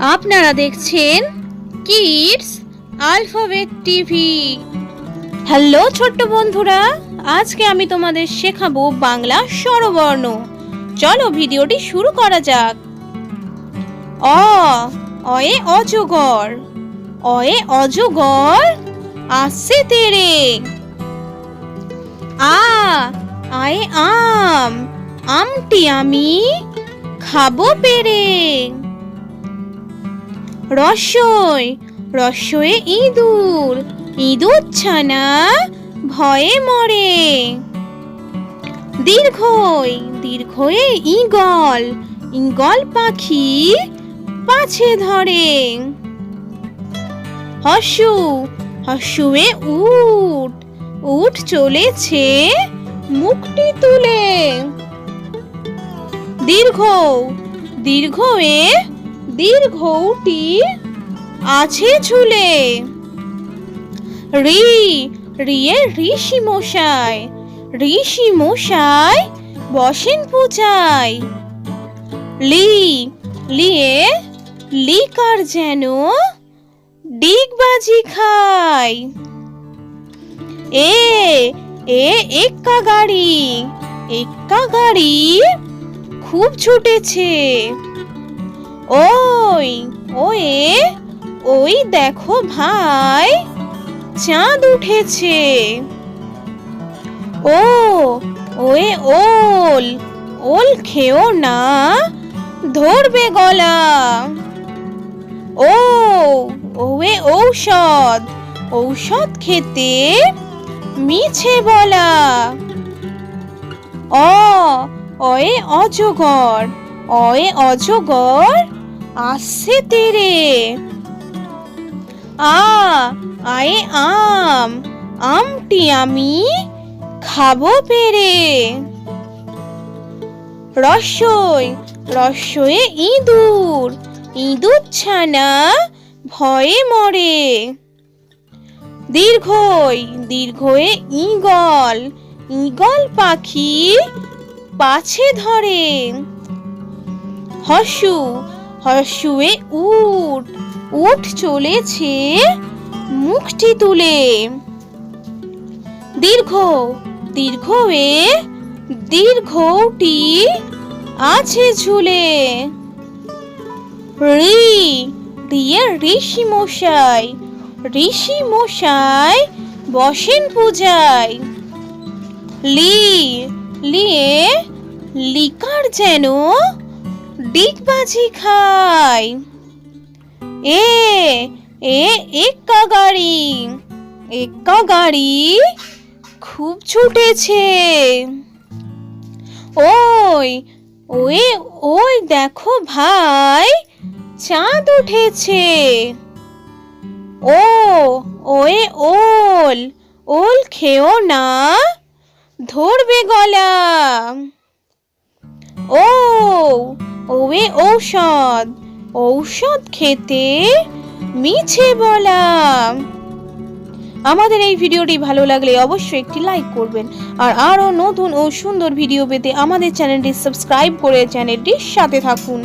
আপনারা দেখছেন kids alphabet TV. Hello ছোট্ট বন্ধুরা, আজকে আমি তোমাদের শেখাবো বাংলা স্বরবর্ণ। চলো ভিডিওটি শুরু করা যাক। অয়ে অজগর, অয়ে অজগর আসছে তেরে। আয়ে আম, আমটি আমি খাবো পেরে। রসই, রসয়ে ইঁদুর, ইঁদুর ছানা ভয়ে মরে। দীর্ঘই, দীর্ঘয়ে ঈগল, ঈগল পাখি পাছে ধরে। হর্ষু, হর্ষুয়ে উট, উট চলেছে মুখটি তুলে। দীর্ঘ, দীর্ঘয়ে দীর্ঘটি আছে ঝুলে। রি, রিয়ে ঋষি মশাই, ঋষি মশাই বসেন পূজায়। লি, লিয়ে লিকার যেন ডিগবাজি খায়। এ এক্কা গাড়ি, এক্কা গাড়ি খুব ছুটেছে। ওই, ওয়ে ওই দেখো ভাই চাঁদ উঠেছে। ওয়ে ওল, ওল খেও না ধরবে গলা। ওয়ে ঔষধ, ঔষধ খেতে মিছে বলা। অয়ে অজগর, অয়ে অজগর আসছে তেরে। আয়ে আম, আমটি আমি খাবো পেরে। রসই, রসয়ে ইঁদুর, ইঁদুর ছানা ভয়ে মরে। দীর্ঘই, দীর্ঘয়ে ঈগল, ঈগল পাখি পাছে ধরে। হর্ষু, হর্ষুয়ে উট, উট চলেছে মুখটি তুলে। দীর্ঘ, দীর্ঘয়ে দীর্ঘটি আছে ঝুলে। রি, রিয়ে ঋষি মশাই, ঋষি মশাই বসেন পূজায়। লি, লিয়ে লিকার যেন ডিগবাজি খায়। এ এক্কা গাড়ি, এক্কা গাড়ি খুব ছুটেছে। ওই, ওয়ে ওই দেখো ভাই চাঁদ উঠেছে। ওয়ে ওল, ওল খেও না ধরবে গলা। ওয়ে ঔষধ, ঔষধ খেতে মিছে বলা। আমাদের এই ভিডিওটি ভালো লাগলে অবশ্যই একটি লাইক করবেন, আর আরো নতুন ও সুন্দর ভিডিও পেতে আমাদের চ্যানেলটি সাবস্ক্রাইব করে চ্যানেলটির সাথে থাকুন।